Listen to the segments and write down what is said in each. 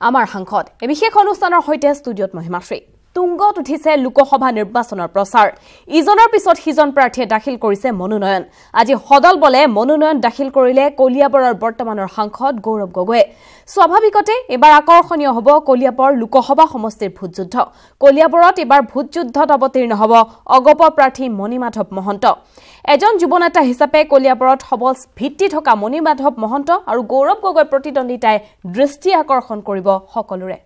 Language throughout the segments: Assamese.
আমাৰ সাংসদ এই বিশেষ অনুষ্ঠানৰ সৈতে ষ্টুডিঅ'ত মহিমাশ্ৰী তুংগত উঠিছে লোকসভা নিৰ্বাচনৰ প্ৰচাৰ ইজনৰ পিছত সিজন প্ৰাৰ্থীয়ে দাখিল কৰিছে মনোনয়ন আজি হদল বলে মনোনয়ন দাখিল কৰিলে কলিয়াবৰৰ বৰ্তমানৰ সাংসদ গৌৰৱ গগৈ স্বাভাৱিকতে এবাৰ আকৰ্ষণীয় হ'ব কলিয়াবৰ লোকসভা সমষ্টিৰ ভোটযুদ্ধ কলিয়াবৰত এবাৰ ভোটযুদ্ধত অৱতীৰ্ণ হ'ব অগপ প্ৰাৰ্থী মণিমাধৱ মহন্ত এজন যুৱনেতা হিচাপে কলিয়াবৰত সবল ভিত্তি থকা মণিমাধৱ মহন্ত আৰু গৌৰৱ গগৈ প্ৰতিদ্বন্দ্বিতাই দৃষ্টি আকৰ্ষণ কৰিব সকলোৰে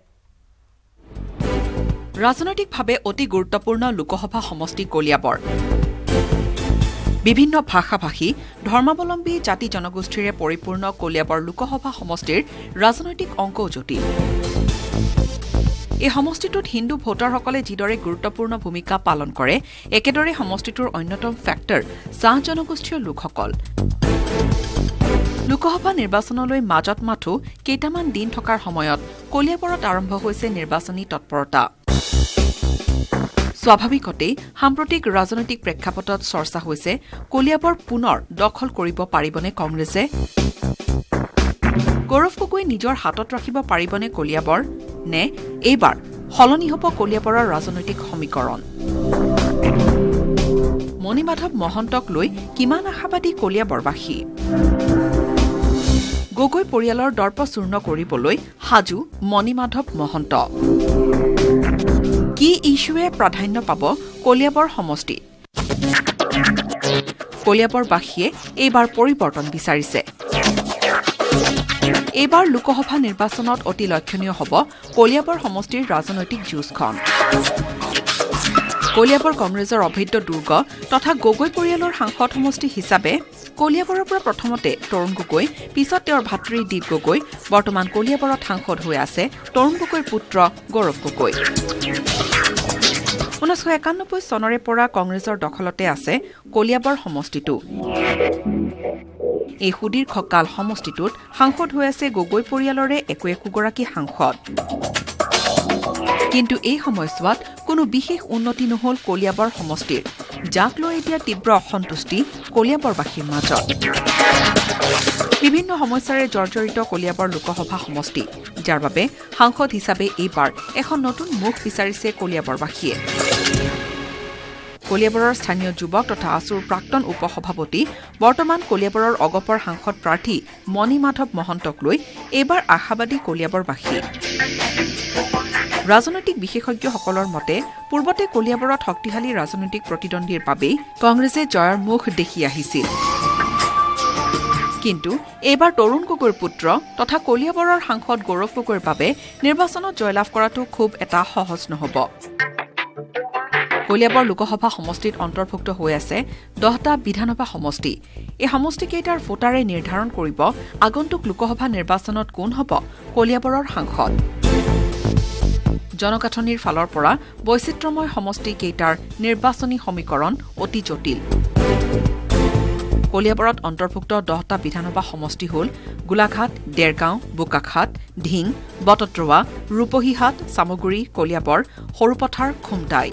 ৰাজনৈতিকভাৱে অতি গুৰুত্বপূৰ্ণ লোকসভা সমষ্টি কলিয়াবৰ বিভিন্ন ভাষাভাষী ধৰ্মাৱলম্বী জাতি জনগোষ্ঠীৰে পৰিপূৰ্ণ কলিয়াবৰ লোকসভা সমষ্টিৰ ৰাজনৈতিক অংক জটিল এই সমষ্টিটোত হিন্দু ভোটাৰসকলে যিদৰে গুৰুত্বপূৰ্ণ ভূমিকা পালন কৰে একেদৰে সমষ্টিটোৰ অন্যতম ফেক্টৰ চাহ জনগোষ্ঠীয় লোকসকল লোকসভা নিৰ্বাচনলৈ মাজত মাথো কেইটামান দিন থকাৰ সময়ত কলিয়াবৰত আৰম্ভ হৈছে নিৰ্বাচনী তৎপৰতা স্বাভাৱিকতে সাম্প্ৰতিক ৰাজনৈতিক প্ৰেক্ষাপটত চৰ্চা হৈছে কলিয়াবৰ পুনৰ দখল কৰিব পাৰিবনে কংগ্ৰেছে গৌৰৱ গগৈ নিজৰ হাতত ৰাখিব পাৰিবনে কলিয়াবৰ নে এইবাৰ সলনি হ'ব কলিয়াবৰৰ ৰাজনৈতিক সমীকৰণ মণিমাধৱ মহন্তক লৈ কিমান আশাবাদী কলিয়াবৰবাসী গগৈ পৰিয়ালৰ দৰ্প চূৰ্ণ কৰিবলৈ সাজু মণিমাধৱ মহন্ত কি ইছ্যুৱে প্ৰাধান্য পাব কলিয়াবৰ সমষ্টিত কলিয়াবৰবাসীয়ে এইবাৰ পৰিৱৰ্তন বিচাৰিছে এইবাৰ লোকসভা নিৰ্বাচনত অতি লক্ষণীয় হ'ব কলিয়াবৰ সমষ্টিৰ ৰাজনৈতিক যুঁজখন কলিয়াবৰ কংগ্ৰেছৰ অভেদ্য দুৰ্গ তথা গগৈ পৰিয়ালৰ সাংসদ সমষ্টি হিচাপে কলিয়াবৰৰ পৰা প্ৰথমতে তৰুণ গগৈ পিছত তেওঁৰ ভাতৃ দীপ গগৈ বৰ্তমান কলিয়াবৰত সাংসদ হৈ আছে তৰুণ গগৈৰ পুত্ৰ গৌৰৱ গগৈ 1991 চনৰে পৰা কংগ্ৰেছৰ দখলতে আছে কলিয়াবৰ সমষ্টিটো এই সুদীৰ্ঘকাল সমষ্টিটোত সাংসদ হৈ আছে গগৈ পৰিয়ালৰে একোগৰাকী সাংসদ কিন্তু এই সময়ছোৱাত কোনো বিশেষ উন্নতি নহল কলিয়াবৰ সমষ্টিৰ যাক লৈ এতিয়া তীব্ৰ অসন্তুষ্টি কলিয়াবৰবাসীৰ মাজত বিভিন্ন সমস্যাৰে জৰ্জৰিত কলিয়াবৰ লোকসভা সমষ্টি যাৰ বাবে সাংসদ হিচাপে এইবাৰ এখন নতুন মুখ বিচাৰিছে কলিয়াবৰবাসীয়ে কলিয়াবৰৰ স্থানীয় যুৱক তথা আছুৰ প্ৰাক্তন উপসভাপতি বৰ্তমান কলিয়াবৰৰ অগপৰ সাংসদ প্ৰাৰ্থী মণিমাধৱ মহন্তক লৈ এইবাৰ আশাবাদী কলিয়াবৰবাসী ৰাজনৈতিক বিশেষজ্ঞসকলৰ মতে পূৰ্বতে কলিয়াবৰত শক্তিশালী ৰাজনৈতিক প্ৰতিদ্বন্দ্বীৰ বাবেই কংগ্ৰেছে জয়ৰ মুখ দেখি আহিছিল কিন্তু এইবাৰ তৰুণ গগৈৰ পুত্ৰ তথা কলিয়াবৰৰ সাংসদ গৌৰৱ গগৈৰ বাবে নিৰ্বাচনত জয়লাভ কৰাটো খুব এটা সহজ নহ'ব কলিয়াবৰ লোকসভা সমষ্টিত অন্তৰ্ভুক্ত হৈ আছে 10টা বিধানসভা সমষ্টি এই সমষ্টিকেইটাৰ ভোটাৰে নিৰ্ধাৰণ কৰিব আগন্তুক লোকসভা নিৰ্বাচনত কোন হ'ব কলিয়াবৰৰ সাংসদ জনগাঁথনিৰ ফালৰ পৰা বৈচিত্ৰ্যময় সমষ্টি কেইটাৰ নিৰ্বাচনী সমীকৰণ অতি জটিল কলিয়াবৰত অন্তৰ্ভুক্ত 10টা বিধানসভা সমষ্টি হ'ল গোলাঘাট দেৰগাঁও বোকাখাট ঢিং বটদ্ৰৱা ৰূপহীহাট চামগুৰি কলিয়াবৰ সৰুপথাৰ খুমটাই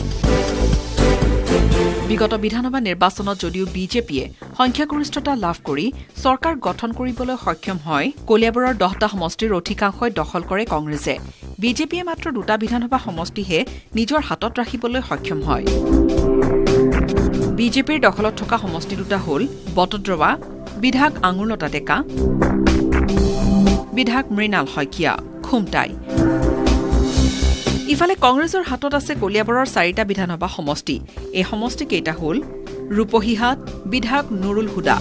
বিগত বিধানসভা নিৰ্বাচনত যদিও বিজেপিয়ে সংখ্যাগৰিষ্ঠতা লাভ কৰি চৰকাৰ গঠন কৰিবলৈ সক্ষম হয় কলিয়াবৰৰ 10টা সমষ্টিৰ অধিকাংশই দখল কৰে কংগ্ৰেছে বিজেপিয়ে মাত্ৰ 2টা বিধানসভা সমষ্টিহে নিজৰ হাতত ৰাখিবলৈ সক্ষম হয় বিজেপিৰ দখলত থকা সমষ্টি দুটা হ'ল বটদ্ৰৱা বিধায়ক আঙুৰলতা ডেকা বিধায়ক মৃণাল শইকীয়া খুমটাই ইফালে কংগ্ৰেছৰ হাতত আছে কলিয়াবৰৰ 4টা বিধানসভা সমষ্টি এই সমষ্টি কেইটা হ'ল ৰূপহীহাট বিধায়ক নুৰুল হুদা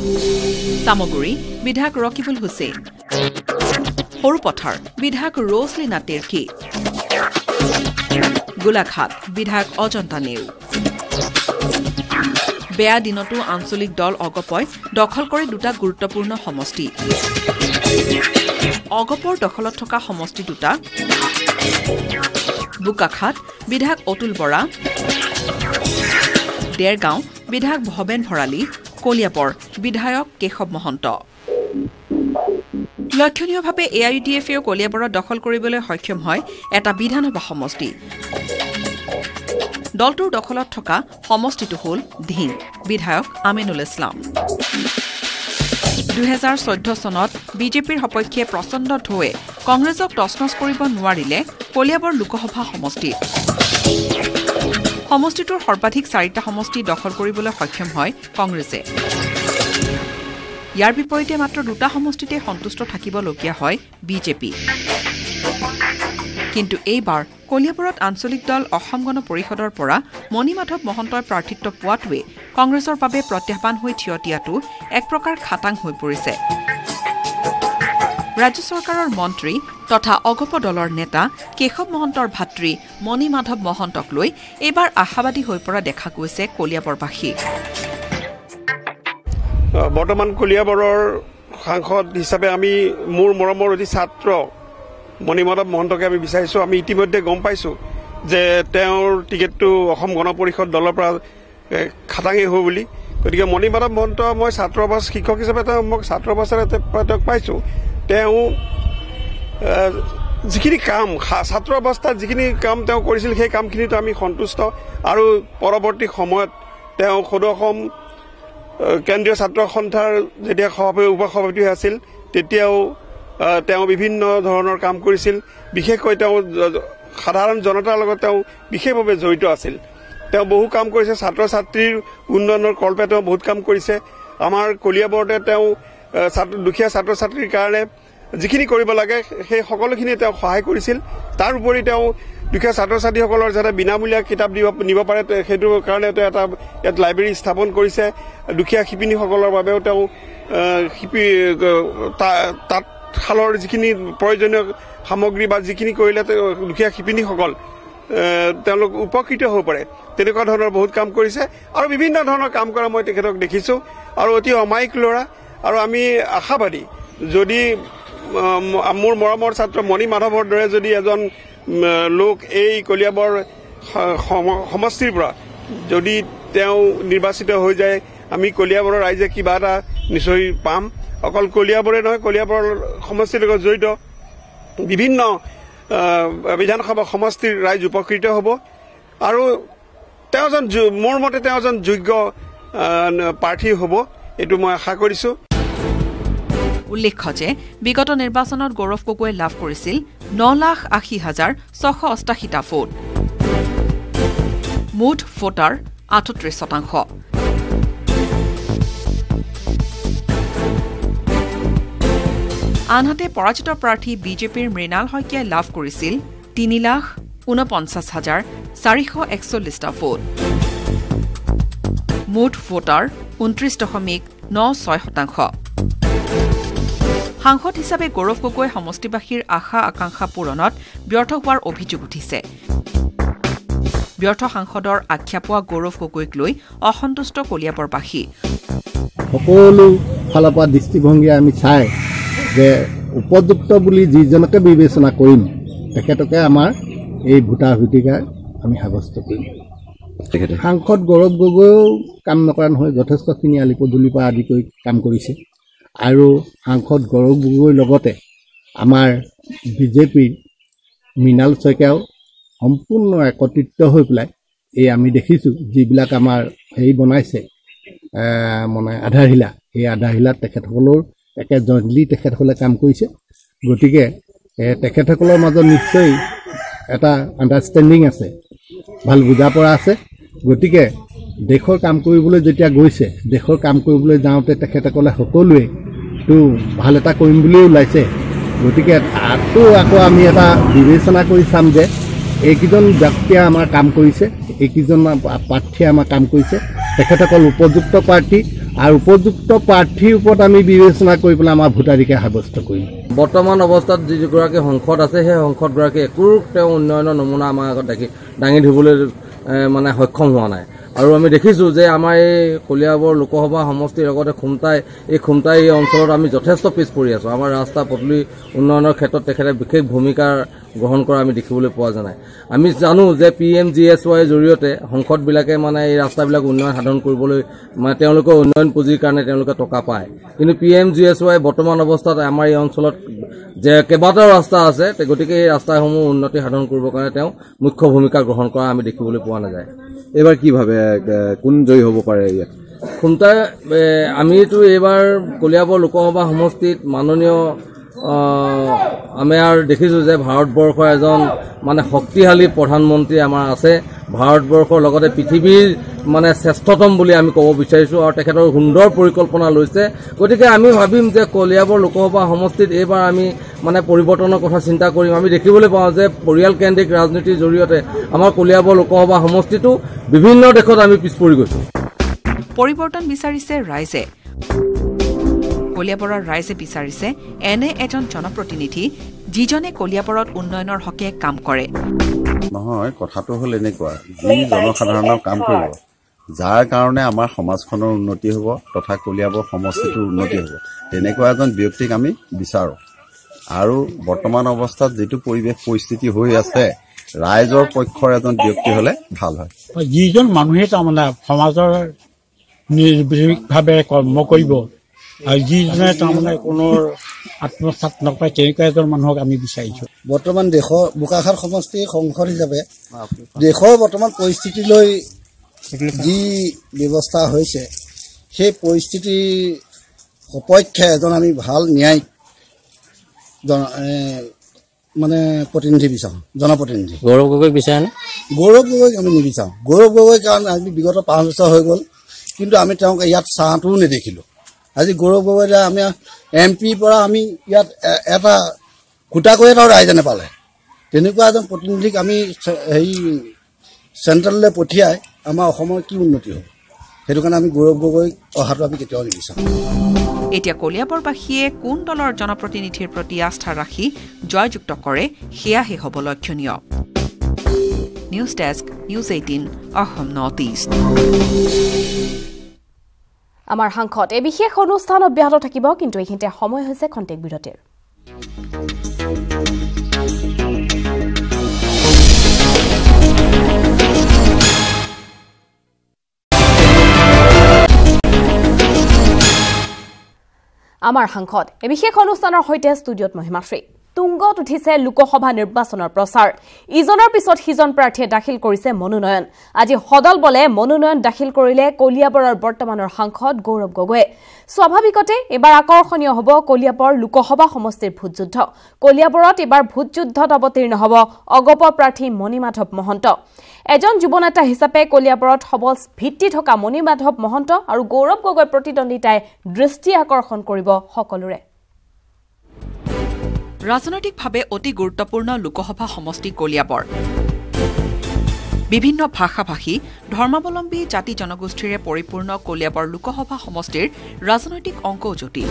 চামগুৰি বিধায়ক ৰকিবুল হুছেইন সৰুপথাৰ বিধায়ক ৰছলিনা তেৰ্কি গোলাঘাট বিধায়ক অজন্তা নেওগ বেয়া দিনতো আঞ্চলিক দল অগপই দখল কৰি 2টা গুৰুত্বপূৰ্ণ সমষ্টি অগপৰ দখলত থকা সমষ্টি দুটা বোকাখাট বিধায়ক অতুল বৰা দেৰগাঁও বিধায়ক ভৱেন ভৰালী কলিয়াবৰ বিধায়ক কেশৱ মহন্ত লক্ষণীয়ভাৱে এআইইউডিএফেও কলিয়াবৰত দখল কৰিবলৈ সক্ষম হয় এটা বিধানসভা সমষ্টি দলটোৰ দখলত থকা সমষ্টিটো হ'ল ঢিং বিধায়ক আমিনুল ইছলাম 2014 চনত বিজেপিৰ সপক্ষে প্ৰচণ্ড ঢৌৱে কংগ্ৰেছক তছনছ কৰিব নোৱাৰিলে কলিয়াবৰ লোকসভা সমষ্টিত সমষ্টিটোৰ সৰ্বাধিক 4টা সমষ্টি দখল কৰিবলৈ সক্ষম হয় কংগ্ৰেছে ইয়াৰ বিপৰীতে মাত্ৰ 2টা সমষ্টিতে সন্তুষ্ট থাকিবলগীয়া হয় বিজেপি কিন্তু এইবাৰ কলিয়াবৰত আঞ্চলিক দল অসম গণ পৰিষদৰ পৰা মণি মাধৱ মহন্তই প্ৰাৰ্থিত্ব পোৱাটোৱে কংগ্ৰেছৰ বাবে প্ৰত্যাহ্বান হৈ থিয় দিয়াটো এক প্ৰকাৰ খাটাং হৈ পৰিছে ৰাজ্য চৰকাৰৰ মন্ত্ৰী তথা অগপ দলৰ নেতা কেশৱ মহন্তৰ ভাতৃ মণি মাধৱ মহন্তক লৈ এইবাৰ আশাবাদী হৈ পৰা দেখা গৈছে কলিয়াবৰবাসী বৰ্তমান কলিয়াবৰৰ সাংসদ হিচাপে আমি মোৰ মৰমৰ অতি ছাত্ৰ মণি মাধৱ মহন্তকে আমি বিচাৰিছো আমি ইতিমধ্যে গম পাইছো যে তেওঁৰ টিকেটটো অসম গণ পৰিষদ দলৰ পৰা খাটাঙেই হ'ব বুলি গতিকে মণি মাধৱ মহন্ত মই ছাত্ৰ অৱস্থা শিক্ষক হিচাপে মই ছাত্ৰ অৱস্থাৰে তেওঁক পাইছো তেওঁ যিখিনি কাম ছাত্ৰ অৱস্থাত যিখিনি কাম তেওঁ কৰিছিল সেই কামখিনিতো আমি সন্তুষ্ট আৰু পৰৱৰ্তী সময়ত তেওঁ সদৌ অসম কেন্দ্ৰীয় ছাত্ৰ সন্থাৰ যেতিয়া উপসভাপতি আছিল তেতিয়াও তেওঁ বিভিন্ন ধৰণৰ কাম কৰিছিল বিশেষকৈ তেওঁ সাধাৰণ জনতাৰ লগত তেওঁ বিশেষভাৱে জড়িত আছিল তেওঁ বহু কাম কৰিছে ছাত্ৰ ছাত্ৰীৰ উন্নয়নৰ কল্পে তেওঁ বহুত কাম কৰিছে আমাৰ কলিয়াবৰতে তেওঁ দুখীয়া ছাত্ৰ ছাত্ৰীৰ কাৰণে যিখিনি কৰিব লাগে সেই সকলোখিনি তেওঁ সহায় কৰিছিল তাৰ উপৰি তেওঁ দুখীয়া ছাত্ৰ ছাত্ৰীসকলৰ যাতে বিনামূলীয়া কিতাপ নিব পাৰে সেইটো কাৰণে তেওঁ এটা ইয়াত লাইব্ৰেৰী স্থাপন কৰিছে দুখীয়া শিপিনীসকলৰ বাবেও তেওঁ তাঁতশালৰ যিখিনি প্ৰয়োজনীয় সামগ্ৰী বা যিখিনি কৰিলে দুখীয়া শিপিনীসকল তেওঁলোক উপকৃত হ'ব পাৰে তেনেকুৱা ধৰণৰ বহুত কাম কৰিছে আৰু বিভিন্ন ধৰণৰ কাম কৰা মই তেখেতক দেখিছোঁ আৰু অতি অমায়িক ল'ৰা আৰু আমি আশাবাদী যদি মোৰ মৰমৰ ছাত্ৰ মণি মাধৱৰ দৰে যদি এজন লোক এই কলিয়াবৰ সমষ্টিৰ পৰা যদি তেওঁ নিৰ্বাচিত হৈ যায় আমি কলিয়াবৰৰ ৰাইজে কিবা এটা নিশ্চয় পাম অকল কলিয়াবৰে নহয় কলিয়াবৰ সমষ্টিৰ লগত জড়িত বিভিন্ন বিধানসভা সমষ্টিৰ ৰাইজ উপকৃত হ'ব আৰু তেওঁ এজন মোৰ মতে তেওঁ এজন যোগ্য প্ৰাৰ্থী হ'ব এইটো মই আশা কৰিছোঁ উল্লেখ্য যে বিগত নিৰ্বাচনত গৌৰৱ গগৈয়ে লাভ কৰিছিল 9,80,688টা ভোট মুঠ ভোটাৰ 38%। আনহাতে পৰাজিত প্ৰাৰ্থী বিজেপিৰ মৃণাল শইকীয়াই লাভ কৰিছিল 3,49,441টা ভোট মুঠ ভোটাৰ 29.96%। সাংসদ হিচাপে গৌৰৱ গগৈ সমষ্টিবাসীৰ আশা আকাংক্ষা পূৰণত ব্যৰ্থ হোৱাৰ অভিযোগ উঠিছে ব্যৰ্থ সাংসদৰ আখ্যা পোৱা গৌৰৱ গগৈক লৈ অসন্তুষ্ট কলিয়াবৰবাসী সকলো ফালৰ পৰা দৃষ্টিভংগী আমি চাই যে উপযুক্ত বুলি যিজনকে বিবেচনা কৰিম তেখেতকে আমাৰ এই ভোটাৰ ভোটিকাৰ আমি সাব্যস্ত কৰিম সাংসদ গৌৰৱ গগৈও কাম নকৰা নহয় যথেষ্টখিনি আলিপদূলিৰ পৰা আদি কৰি কাম কৰিছে আৰু সাংসদ গৌৰৱ গগৈৰ লগতে আমাৰ বিজেপিৰ মৃণাল শইকীয়াও সম্পূৰ্ণ একত্ৰিত হৈ পেলাই এই আমি দেখিছোঁ যিবিলাক আমাৰ হেৰি বনাইছে মানে আধাৰশিলা এই আধাৰশিলাত তেখেতসকলৰ একে জইণ্টলি তেখেতসকলে কাম কৰিছে গতিকে তেখেতসকলৰ মাজত নিশ্চয় এটা আণ্ডাৰষ্টেণ্ডিং আছে ভাল বুজা পৰা আছে গতিকে দেশৰ কাম কৰিবলৈ যেতিয়া গৈছে দেশৰ কাম কৰিবলৈ যাওঁতে তেখেতসকলে সকলোৱে তো ভাল এটা কৰিম বুলিও ওলাইছে গতিকে আকৌ আমি এটা বিবেচনা কৰি চাম যে এইকেইজন ব্যক্তিয়ে আমাৰ কাম কৰিছে এইকেইজন প্ৰাৰ্থীয়ে আমাৰ কাম কৰিছে তেখেতসকল উপযুক্ত প্ৰাৰ্থী আৰু উপযুক্ত প্ৰাৰ্থীৰ ওপৰত আমি বিবেচনা কৰি পেলাই আমাৰ ভোটাধিকাৰ সাব্যস্ত কৰিম বৰ্তমান অৱস্থাত যিগৰাকী সংসদ আছে সেই সংসদগৰাকী একো তেওঁ উন্নয়নৰ নমুনা আমাৰ আগত দাঙি ধৰিবলৈ মানে সক্ষম হোৱা নাই আৰু আমি দেখিছোঁ যে আমাৰ এই কলিয়াবৰ লোকসভা সমষ্টিৰ লগতে খুমটাই এই অঞ্চলত আমি যথেষ্ট পিছ পৰি আছোঁ আমাৰ ৰাস্তা পদূলি উন্নয়নৰ ক্ষেত্ৰত তেখেতে বিশেষ ভূমিকা গ্ৰহণ কৰা আমি দেখিবলৈ পোৱা যায় আমি জানো যে PMGSYৰ জৰিয়তে সংসদবিলাকে মানে এই ৰাস্তাবিলাক উন্নয়ন সাধন কৰিবলৈ মানে তেওঁলোকৰ উন্নয়ন পুঁজিৰ কাৰণে তেওঁলোকে টকা পায় কিন্তু PMGSY বৰ্তমান অৱস্থাত আমাৰ এই অঞ্চলত যে কেইবাটাও ৰাস্তা আছে গতিকে এই ৰাস্তাসমূহ উন্নতি সাধন কৰিবৰ কাৰণে তেওঁ মুখ্য ভূমিকা গ্ৰহণ কৰা আমি দেখিবলৈ পোৱা নাযায় এবাৰ কি ভাবে কোন জয়ী হ'ব পাৰে ইয়াত খুমটাই আমিতো এইবাৰ কলিয়াবৰ লোকসভা সমষ্টিত মাননীয় আমি আৰু দেখিছোঁ যে ভাৰতবৰ্ষৰ এজন মানে শক্তিশালী প্ৰধানমন্ত্ৰী আমাৰ আছে ভাৰতবৰ্ষৰ লগতে পৃথিৱীৰ মানে শ্ৰেষ্ঠতম বুলি আমি ক'ব বিচাৰিছোঁ আৰু তেখেতৰ সুন্দৰ পৰিকল্পনা লৈছে গতিকে আমি ভাবিম যে কলিয়াবৰ লোকসভা সমষ্টিত এইবাৰ আমি মানে পৰিৱৰ্তনৰ কথা চিন্তা কৰিম আমি দেখিবলৈ পাওঁ যে পৰিয়ালকেন্দ্ৰিক ৰাজনীতিৰ জৰিয়তে আমাৰ কলিয়াবৰ লোকসভা সমষ্টিটো বিভিন্ন দেশত আমি পিছ পৰি গৈছোঁ পৰিৱৰ্তন বিচাৰিছে ৰাইজে কলিয়াবৰৰ ৰাইজে বিচাৰিছে এনে এজন জনপ্ৰতিনিধি যিজনে কলিয়াবৰত উন্নয়নৰ হকে কাম কৰে নহয় কথাটো হ'ল এনেকুৱা যি জনসাধাৰণৰ কাম কৰিব যাৰ কাৰণে আমাৰ সমাজখনৰ উন্নতি হ'ব তথা কলিয়াবৰ সমষ্টিটোৰ উন্নতি হ'ব তেনেকুৱা এজন ব্যক্তিক আমি বিচাৰোঁ আৰু বৰ্তমান অৱস্থাত যিটো পৰিস্থিতি হৈ আছে ৰাইজৰ পক্ষৰ এজন ব্যক্তি হ'লে ভাল হয় যিজন মানুহে তাৰমানে সমাজৰ নিৰ্ভীকভাৱে কৰ্ম কৰিব আৰু যিজনে তাৰমানে কোনো আত্মস্থাত নকৰে তেনেকুৱা এজন মানুহক আমি বিচাৰিছোঁ বৰ্তমান দেশৰ বোকাখাট সমষ্টি সংসদ হিচাপে দেশৰ বৰ্তমান পৰিস্থিতিলৈ যি ব্যৱস্থা হৈছে সেই পৰিস্থিতিৰ সপক্ষে এজন আমি ভাল ন্যায়িক মানে প্ৰতিনিধি বিচাৰোঁ জনপ্ৰতিনিধি গৌৰৱ গগৈ বিচাৰেনে গৌৰৱ গগৈক আমি নিবিচাৰোঁ গৌৰৱ গগৈ কাৰণ আজি বিগত 5 বছৰ হৈ গ'ল কিন্তু আমি তেওঁক ইয়াত চাহটোও নেদেখিলোঁ আজি গৌৰৱ গগৈ আমি এমপিৰ পৰা আমি ইয়াত এটা গোটাকৈ এটাও ৰাইজে নাপালে তেনেকুৱা এজন প্ৰতিনিধিক আমি হেৰি চেণ্ট্ৰেললৈ পঠিয়াই আমাৰ অসমৰ কি উন্নতি হ'ব সেইটো কাৰণে আমি গৌৰৱ গগৈ অহাটো আমি কেতিয়াও নিবিচাৰোঁ এতিয়া কলিয়াবৰবাসীয়ে কোন দলৰ জনপ্ৰতিনিধিৰ প্ৰতি আস্থা ৰাখি জয়যুক্ত কৰে সেয়াহে হ'ব লক্ষণীয় news desk news 18 Assam north east আমাৰ সাংসদ এই বিশেষ অনুষ্ঠান অব্যাহত থাকিব কিন্তু এইখিনিতে সময় হৈছে খন্তেক বিৰতিৰ আমাৰ সাংসদ এই বিশেষ অনুষ্ঠানৰ সৈতে ষ্টুডিঅ'ত মহিমাশ্ৰী তুংগত উঠিছে লোকসভা নিৰ্বাচনৰ প্ৰচাৰ ইজনৰ পিছত সিজন প্ৰাৰ্থীয়ে দাখিল কৰিছে মনোনয়ন আজি সদল বলে মনোনয়ন দাখিল কৰিলে কলিয়াবৰৰ বৰ্তমানৰ সাংসদ গৌৰৱ গগৈ স্বাভাৱিকতে এবাৰ আকৰ্ষণীয় হ'ব কলিয়াবৰ লোকসভা সমষ্টিৰ ভোটযুদ্ধ কলিয়াবৰত এবাৰ ভোটযুদ্ধত অৱতীৰ্ণ হ'ব অগপ প্ৰাৰ্থী মণিমাধৱ মহন্ত এজন যুৱনেতা হিচাপে কলিয়াবৰত সবল ভিত্তি থকা মণিমাধৱ মহন্ত আৰু গৌৰৱ গগৈৰ প্ৰতিদ্বন্দ্বিতাই দৃষ্টি আকৰ্ষণ কৰিব সকলোৰে ৰাজনৈতিকভাৱে অতি গুৰুত্বপূৰ্ণ লোকসভা সমষ্টি কলিয়াবৰ বিভিন্ন ভাষাভাষী ধৰ্মাৱলম্বী জাতি জনগোষ্ঠীৰে পৰিপূৰ্ণ কলিয়াবৰ লোকসভা সমষ্টিৰ ৰাজনৈতিক অংক জটিল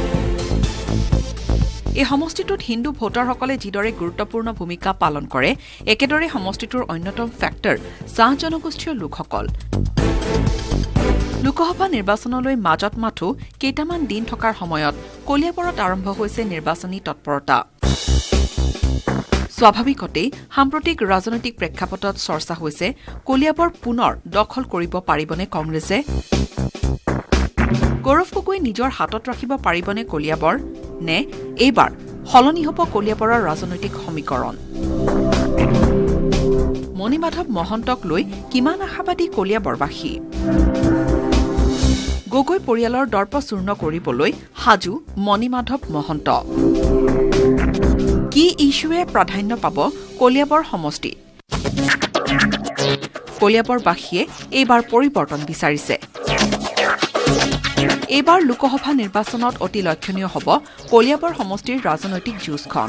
এই সমষ্টিটোত হিন্দু ভোটাৰসকলে যিদৰে গুৰুত্বপূৰ্ণ ভূমিকা পালন কৰে একেদৰে সমষ্টিটোৰ অন্যতম ফেক্টৰ চাহ জনগোষ্ঠীয় লোকসকল লোকসভা নিৰ্বাচনলৈ মাজত মাথো কেইটামান দিন থকাৰ সময়ত কলিয়াবৰত আৰম্ভ হৈছে নিৰ্বাচনী তৎপৰতা স্বাভাৱিকতেই সাম্প্ৰতিক ৰাজনৈতিক প্ৰেক্ষাপটত চৰ্চা হৈছে কলিয়াবৰ পুনৰ দখল কৰিব পাৰিবনে কংগ্ৰেছে গৌৰৱ গগৈ নিজৰ হাতত ৰাখিব পাৰিবনে কলিয়াবৰ নে এইবাৰ সলনি হ'ব কলিয়াবৰৰ ৰাজনৈতিক সমীকৰণ মণিমাধৱ মহন্তক লৈ কিমান আশাবাদী কলিয়াবৰবাসী গগৈ পৰিয়ালৰ দৰ্প চূৰ্ণ কৰিবলৈ সাজু মণিমাধৱ মহন্ত কি ইছ্যুৱে প্ৰাধান্য পাব কলিয়াবৰ সমষ্টিত কলিয়াবৰবাসীয়ে এইবাৰ পৰিৱৰ্তন বিচাৰিছে এইবাৰ লোকসভা নিৰ্বাচনত অতি লক্ষণীয় হ'ব কলিয়াবৰ সমষ্টিৰ ৰাজনৈতিক যুঁজখন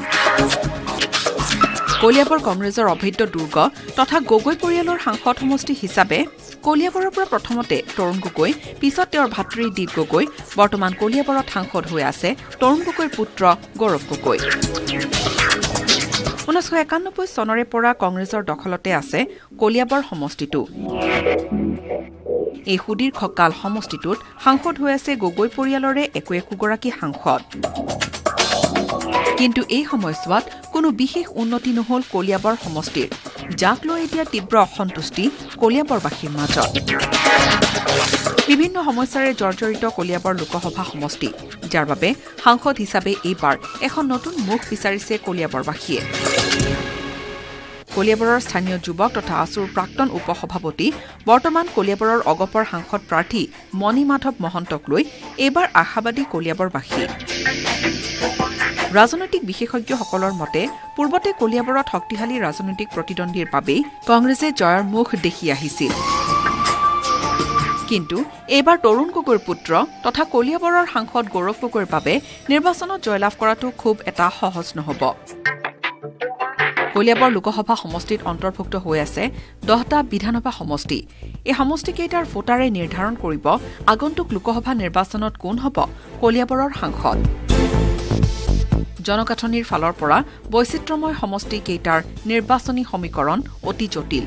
কলিয়াবৰ কংগ্ৰেছৰ অভেদ্য দুৰ্গ তথা গগৈ পৰিয়ালৰ সাংসদ সমষ্টি হিচাপে কলিয়াবৰৰ পৰা প্ৰথমতে তৰুণ গগৈ পিছত তেওঁৰ ভাতৃ দীপ গগৈ বৰ্তমান কলিয়াবৰত সাংসদ হৈ আছে তৰুণ গগৈৰ পুত্ৰ গৌৰৱ গগৈ 1991 চনৰে পৰা কংগ্ৰেছৰ দখলতে আছে কলিয়াবৰ সমষ্টিটো এই সুদীৰ্ঘকাল সমষ্টিটোত সাংসদ হৈ আছে গগৈ পৰিয়ালৰে একোগৰাকী সাংসদ কিন্তু এই সময়ছোৱাত কোনো বিশেষ উন্নতি নহল কলিয়াবৰ সমষ্টিৰ যাক লৈ এতিয়া তীব্ৰ অসন্তুষ্টি কলিয়াবৰবাসীৰ মাজত বিভিন্ন সমস্যাৰে জৰ্জৰিত কলিয়াবৰ লোকসভা সমষ্টি যাৰ বাবে সাংসদ হিচাপে এইবাৰ এখন নতুন মুখ বিচাৰিছে কলিয়াবৰবাসীয়ে কলিয়াবৰৰ স্থানীয় যুৱক তথা আছুৰ প্ৰাক্তন উপসভাপতি বৰ্তমান কলিয়াবৰৰ অগপৰ সাংসদ প্ৰাৰ্থী মণিমাধৱ মহন্তক লৈ এইবাৰ আশাবাদী কলিয়াবৰবাসী ৰাজনৈতিক বিশেষজ্ঞসকলৰ মতে পূৰ্বতে কলিয়াবৰত শক্তিশালী ৰাজনৈতিক প্ৰতিদ্বন্দ্বীৰ বাবেই কংগ্ৰেছে জয়ৰ মুখ দেখি আহিছিল কিন্তু এইবাৰ তৰুণ গগৈৰ পুত্ৰ তথা কলিয়াবৰৰ সাংসদ গৌৰৱ গগৈৰ বাবে নিৰ্বাচনত জয়লাভ কৰাটো খুব এটা সহজ নহ'ব কলিয়াবৰ লোকসভা সমষ্টিত অন্তৰ্ভুক্ত হৈ আছে 10টা বিধানসভা সমষ্টি এই সমষ্টিকেইটাৰ ভোটাৰে নিৰ্ধাৰণ কৰিব আগন্তুক লোকসভা নিৰ্বাচনত কোন হ'ব কলিয়াবৰৰ সাংসদ জনগাঁথনিৰ ফালৰ পৰা বৈচিত্ৰ্যময় সমষ্টি কেইটাৰ নিৰ্বাচনী সমীকৰণ অতি জটিল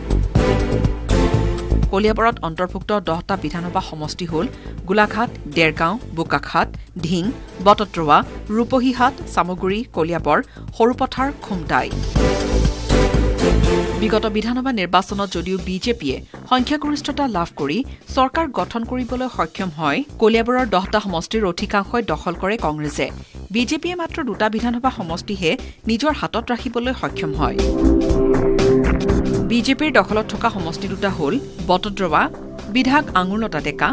কলিয়াবৰত অন্তৰ্ভুক্ত 10টা বিধানসভা সমষ্টি হ'ল গোলাঘাট দেৰগাঁও বোকাখাট ঢিং বটদ্ৰৱা ৰূপহীহাট সামগুৰি কলিয়াবৰ সৰুপথাৰ খুমটাই বিগত বিধানসভা নিৰ্বাচনত যদিও বিজেপিয়ে সংখ্যাগৰিষ্ঠতা লাভ কৰি চৰকাৰ গঠন কৰিবলৈ সক্ষম হয় কলিয়াবৰৰ 10টা সমষ্টিৰ অধিকাংশই দখল কৰে কংগ্ৰেছে বিজেপিয়ে মাত্ৰ 2টা বিধানসভা সমষ্টিহে নিজৰ হাতত ৰাখিবলৈ সক্ষম হয় বিজেপিৰ দখলত থকা সমষ্টি দুটা হ'ল বটদ্ৰৱা বিধায়ক আঙুৰলতা ডেকা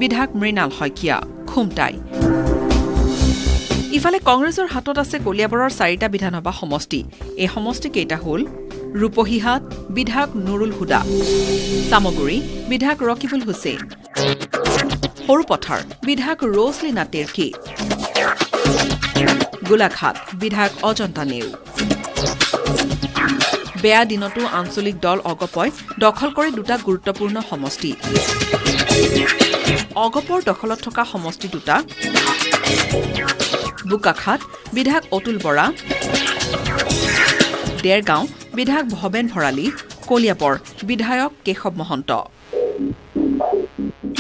বিধায়ক মৃণাল শইকীয়া খুমটাই ইফালে কংগ্ৰেছৰ হাতত আছে কলিয়াবৰৰ 4টা বিধানসভা সমষ্টি এই সমষ্টি কেইটা হ'ল ৰূপহীহাট বিধায়ক নুৰুল হুদা সামগুৰি বিধায়ক ৰকিবুল হুছেইন সৰুপথাৰ বিধায়ক ৰছলিনা তেৰ্কি গোলাঘাট বিধায়ক অজন্তা নেওগ বেয়া দিনতো আঞ্চলিক দল অগপই দখল কৰি 2টা গুৰুত্বপূৰ্ণ সমষ্টি অগপৰ দখলত থকা সমষ্টি দুটা বোকাখাট বিধায়ক অতুল বৰা দেৰগাঁও বিধায়ক ভৱেন ভৰালী কলিয়াবৰ বিধায়ক কেশৱ মহন্ত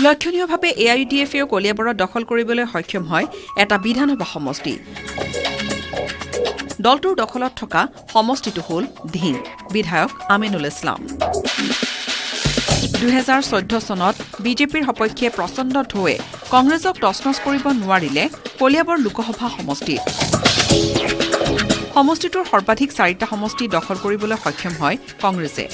লক্ষণীয়ভাৱে AIUDFেও কলিয়াবৰত দখল কৰিবলৈ সক্ষম হয় এটা বিধানসভা সমষ্টি দলটোৰ দখলত থকা সমষ্টিটো হ'ল ঢিং বিধায়ক আমিনুল ইছলাম 2014 চনত বিজেপিৰ সপক্ষে প্ৰচণ্ড ঢৌৱে কংগ্ৰেছক তছনছ কৰিব নোৱাৰিলে কলিয়াবৰ লোকসভা সমষ্টিত সমষ্টিটোৰ সৰ্বাধিক 4টা সমষ্টি দখল কৰিবলৈ সক্ষম হয় কংগ্ৰেছে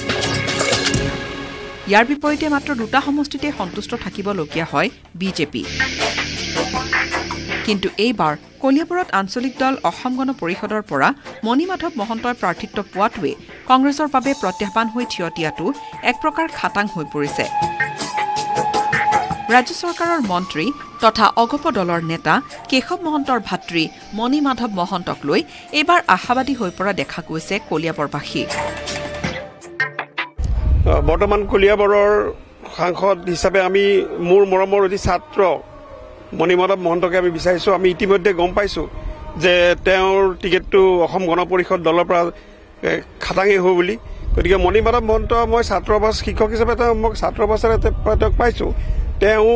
ইয়াৰ বিপৰীতে মাত্ৰ 2টা সমষ্টিতে সন্তুষ্ট থাকিবলগীয়া হয় বিজেপি কিন্তু এইবাৰ কলিয়াবৰত আঞ্চলিক দল অসম গণ পৰিষদৰ পৰা মণি মাধৱ মহন্তই প্ৰাৰ্থিত্ব পোৱাটোৱে কংগ্ৰেছৰ বাবে প্ৰত্যাহ্বান হৈ থিয় দিয়াটো এক প্ৰকাৰ খাটাং হৈ পৰিছে ৰাজ্য চৰকাৰৰ মন্ত্ৰী তথা অগপ দলৰ নেতা কেশৱ মহন্তৰ ভাতৃ মণি মাধৱ মহন্তক লৈ এইবাৰ আশাবাদী হৈ পৰা দেখা গৈছে কলিয়াবৰবাসী বৰ্তমান কলিয়াবৰৰ সাংসদ হিচাপে আমি মোৰ মৰমৰ অতি ছাত্ৰ মণি মাধৱ মহন্তকে আমি বিচাৰিছো আমি ইতিমধ্যে গম পাইছো যে তেওঁৰ টিকেটটো অসম গণ পৰিষদ দলৰ পৰা খাটাঙেই হ'ব বুলি গতিকে মণি মাধৱ মহন্ত মই ছাত্ৰ অৱস্থা শিক্ষক হিচাপে মই ছাত্ৰ অৱস্থাৰে তেওঁক পাইছো তেওঁ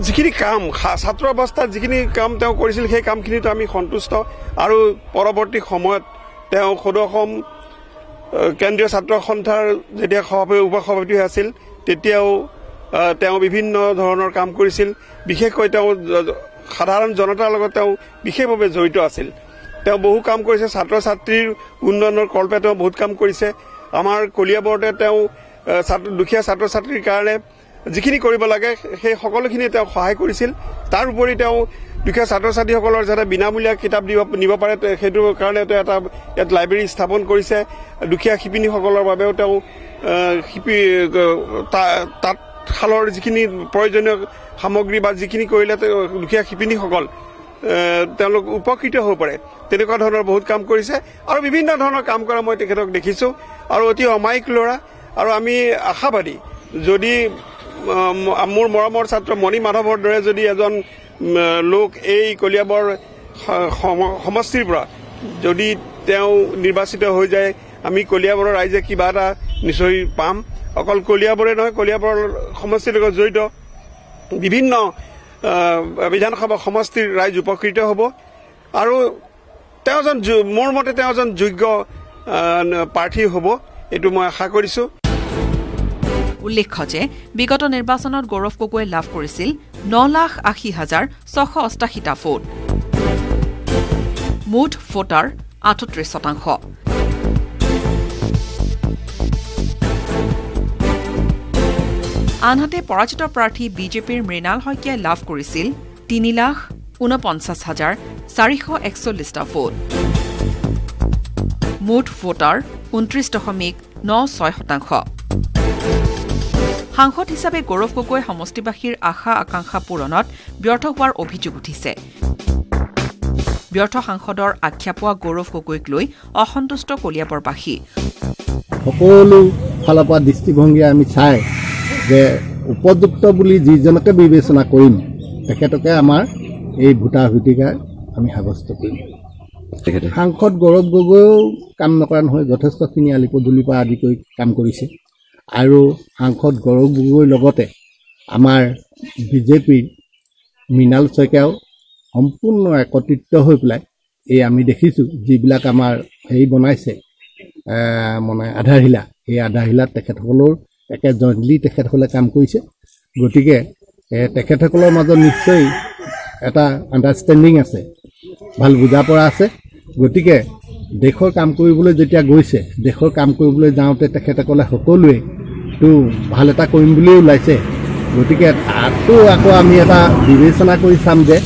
যিখিনি কাম ছাত্ৰ অৱস্থাত যিখিনি কাম তেওঁ কৰিছিল সেই কামখিনিতো আমি সন্তুষ্ট আৰু পৰৱৰ্তী সময়ত তেওঁ সদৌ অসম কেন্দ্ৰীয় ছাত্ৰ সন্থাৰ যেতিয়া উপসভাপতি আছিল তেতিয়াও তেওঁ বিভিন্ন ধৰণৰ কাম কৰিছিল বিশেষকৈ তেওঁ সাধাৰণ জনতাৰ লগত তেওঁ বিশেষভাৱে জড়িত আছিল তেওঁ বহু কাম কৰিছে ছাত্ৰ ছাত্ৰীৰ উন্নয়নৰ কল্পে তেওঁ বহুত কাম কৰিছে আমাৰ কলিয়াবৰতে তেওঁ দুখীয়া ছাত্ৰ ছাত্ৰীৰ কাৰণে যিখিনি কৰিব লাগে সেই সকলোখিনি তেওঁ সহায় কৰিছিল তাৰ উপৰি তেওঁ দুখীয়া ছাত্ৰ ছাত্ৰীসকলৰ যাতে বিনামূলীয়া কিতাপ নিব পাৰে সেইটো কাৰণে তেওঁ এটা ইয়াত লাইব্ৰেৰী স্থাপন কৰিছে দুখীয়া শিপিনীসকলৰ বাবেও তেওঁ তাত শালৰ যিখিনি প্ৰয়োজনীয় সামগ্ৰী বা যিখিনি কৰিলে দুখীয়া শিপিনীসকল তেওঁলোক উপকৃত হ'ব পাৰে তেনেকুৱা ধৰণৰ বহুত কাম কৰিছে আৰু বিভিন্ন ধৰণৰ কাম কৰা মই তেখেতক দেখিছো আৰু অতি অমায়িক ল'ৰা আৰু আমি আশাবাদী যদি মোৰ মৰমৰ ছাত্ৰ মণি মাধৱৰ দৰে যদি এজন লোক এই কলিয়াবৰ সমষ্টিৰ পৰা যদি তেওঁ নিৰ্বাচিত হৈ যায় আমি কলিয়াবৰৰ ৰাইজে কিবা এটা নিশ্চয় পাম অকল কলিয়াবৰে নহয় কলিয়াবৰ সমষ্টিৰ লগত জড়িত বিভিন্ন বিধানসভা সমষ্টিৰ ৰাইজ উপকৃত হ'ব আৰু তেওঁ এজন মোৰ মতে তেওঁ এজন যোগ্য প্ৰাৰ্থী হ'ব এইটো মই আশা কৰিছো উল্লেখ্য যে বিগত নিৰ্বাচনত গৌৰৱ গগৈয়ে লাভ কৰিছিল 9,80,688টা ভোট মুঠ ভোটাৰ 38%। আনহাতে পৰাজিত প্ৰাৰ্থী বিজেপিৰ মৃণাল শইকীয়াই লাভ কৰিছিল 3,00,00 49,441টা ভোট। মুঠ ভোটাৰ 29.96%। সাংসদ হিচাপে গৌৰৱ গগৈ সমষ্টিবাসীৰ আশা আকাংক্ষা পূৰণত ব্যৰ্থ হোৱাৰ অভিযোগ উঠিছে। ব্যৰ্থ সাংসদৰ আখ্যা পোৱা গৌৰৱ গগৈক লৈ অসন্তুষ্ট কলিয়াবৰবাসী। সকলো ফালৰ পৰা দৃষ্টিভংগী আমি চাই যে উপযুক্ত বুলি যিজনকে বিবেচনা কৰিম তেখেতকে আমাৰ এই ভোটাৰ ভোটিকাৰ আমি সাব্যস্ত কৰিম। সাংসদ গৌৰৱ গগৈও কাম নকৰা নহয়, যথেষ্টখিনি আলি পদূলিৰ পৰা আদি কৰি কাম কৰিছে। আৰু সাংসদ গৌৰৱ গগৈৰ লগতে আমাৰ বিজেপিৰ মৃণাল শইকীয়াও সম্পূৰ্ণ একত্ৰিত হৈ পেলাই এই আমি দেখিছোঁ যিবিলাক আমাৰ হেৰি বনাইছে মানে আধাৰশিলা, এই আধাৰশিলাত তেখেতসকলৰ একে জইণ্টলি তেখেতসকলে কাম কৰিছে। গতিকে তেখেতসকলৰ মাজত নিশ্চয় এটা আণ্ডাৰষ্টেণ্ডিং আছে, ভাল বুজা পৰা আছে। গতিকে দেশৰ কাম কৰিবলৈ যেতিয়া গৈছে, দেশৰ কাম কৰিবলৈ যাওঁতে তেখেতসকলে সকলোৱে তো ভাল এটা কৰিম বুলিও ওলাইছে। গতিকে আকৌ আমি এটা বিবেচনা কৰি চাম যে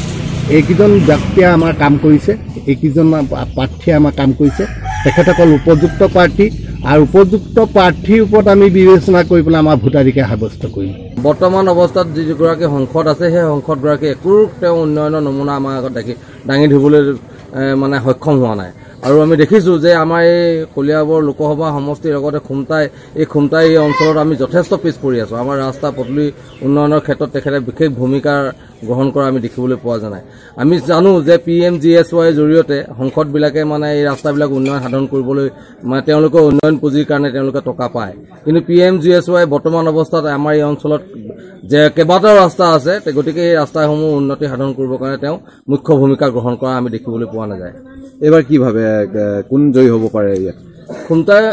এইকেইজন ব্যক্তিয়ে আমাৰ কাম কৰিছে, এইকেইজন প্ৰাৰ্থীয়ে আমাৰ কাম কৰিছে, তেখেতসকল উপযুক্ত প্ৰাৰ্থী আৰু উপযুক্ত প্ৰাৰ্থীৰ ওপৰত আমি বিবেচনা কৰি পেলাই আমাৰ ভোটাধিকাৰ সাব্যস্ত কৰিম। বৰ্তমান অৱস্থাত যিগৰাকী সংসদ আছে সেই সংসদগৰাকী একো তেওঁ উন্নয়নৰ নমুনা আমাৰ আগত দাঙি ধৰিবলৈ মানে সক্ষম হোৱা নাই। আৰু আমি দেখিছোঁ যে আমাৰ এই কলিয়াবৰ লোকসভা সমষ্টিৰ লগতে খুমটাই এই অঞ্চলত আমি যথেষ্ট পিছ পৰি আছোঁ। আমাৰ ৰাস্তা পদূলি উন্নয়নৰ ক্ষেত্ৰত তেখেতে বিশেষ ভূমিকা গ্ৰহণ কৰা আমি দেখিবলৈ পোৱা যায়। আমি জানো যে PMGSYৰ জৰিয়তে সংসদবিলাকে মানে এই ৰাস্তাবিলাক উন্নয়ন সাধন কৰিবলৈ মানে তেওঁলোকৰ উন্নয়ন পুঁজিৰ কাৰণে তেওঁলোকে টকা পায়। কিন্তু PMGSY বৰ্তমান অৱস্থাত আমাৰ এই অঞ্চলত যে কেইবাটাও ৰাস্তা আছে, গতিকে এই ৰাস্তাসমূহ উন্নতি সাধন কৰিবৰ কাৰণে তেওঁ মুখ্য ভূমিকা গ্ৰহণ কৰা আমি দেখিবলৈ পোৱা নাযায়। এইবাৰ কি ভাবে কোন জয়ী হ'ব পাৰে ইয়াত? খুমটাই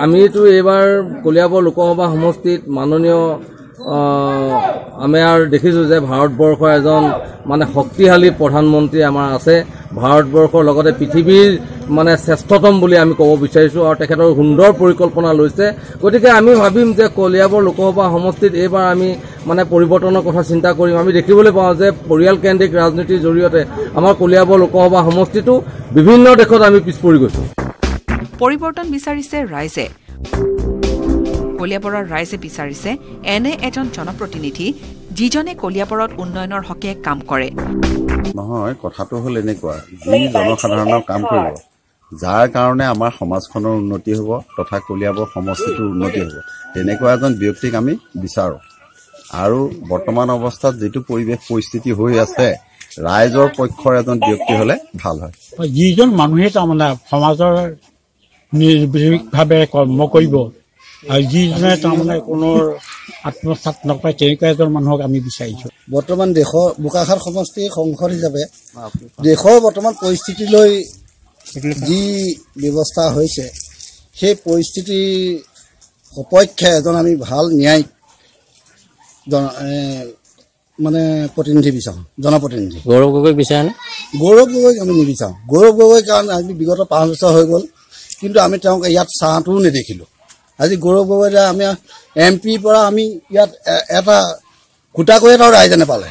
আমিতো এইবাৰ কলিয়াবৰ লোকসভা সমষ্টিত মাননীয় আমি আৰু দেখিছোঁ যে ভাৰতবৰ্ষৰ এজন মানে শক্তিশালী প্ৰধানমন্ত্ৰী আমাৰ আছে, ভাৰতবৰ্ষৰ লগতে পৃথিৱীৰ মানে শ্ৰেষ্ঠতম বুলি আমি ক'ব বিচাৰিছোঁ। আৰু তেখেতৰ সুন্দৰ পৰিকল্পনা লৈছে। গতিকে আমি ভাবিম যে কলিয়াবৰ লোকসভা সমষ্টিত এইবাৰ আমি মানে পৰিৱৰ্তনৰ কথা চিন্তা কৰিম। আমি দেখিবলৈ পাওঁ যে পৰিয়ালকেন্দ্ৰিক ৰাজনীতিৰ জৰিয়তে আমাৰ কলিয়াবৰ লোকসভা সমষ্টিটো বিভিন্ন দেশত আমি পিছ পৰি গৈছোঁ। পৰিৱৰ্তন বিচাৰিছে ৰাইজে। কলিয়াবৰৰ ৰাইজে বিচাৰিছে এনে এজন জনপ্ৰতিনিধি যিজনে কলিয়াবৰত উন্নয়নৰ হকে কাম কৰে। নহয়, কথাটো হ'ল এনেকুৱা, যি জনসাধাৰণৰ কাম কৰিব, যাৰ কাৰণে আমাৰ সমাজখনৰ উন্নতি হ'ব তথা কলিয়াবৰ সমষ্টিটোৰ উন্নতি হ'ব, তেনেকুৱা এজন ব্যক্তিক আমি বিচাৰোঁ। আৰু বৰ্তমান অৱস্থাত যিটো পৰিস্থিতি হৈ আছে, ৰাইজৰ পক্ষৰ এজন ব্যক্তি হ'লে ভাল হয়। যিজন মানুহে তাৰমানে সমাজৰ নিৰ্ভীকভাৱে কৰ্ম কৰিব আৰু যিজনে তাৰমানে কোনো আত্মস্থাত নাপায় তেনেকুৱা এজন মানুহক আমি বিচাৰিছোঁ। বৰ্তমান দেশৰ বোকাখাট সমষ্টি সংসদ হিচাপে দেশৰ বৰ্তমান পৰিস্থিতিলৈ যি ব্যৱস্থা হৈছে সেই পৰিস্থিতিৰ সপক্ষে এজন আমি ভাল ন্যায়িক মানে প্ৰতিনিধি বিচাৰোঁ, জনপ্ৰতিনিধি। গৌৰৱ গগৈ বিচাৰেনে? গৌৰৱ গগৈক আমি নিবিচাৰোঁ। গৌৰৱ গগৈ কাৰণ আজি বিগত 5 বছৰ হৈ গ'ল, কিন্তু আমি তেওঁক ইয়াত চাহটোও নেদেখিলোঁ। আজি গৌৰৱ গগৈ আমি MPৰ পৰা আমি ইয়াত এটা গোটাকৈ এটাও ৰাইজে নাপালে।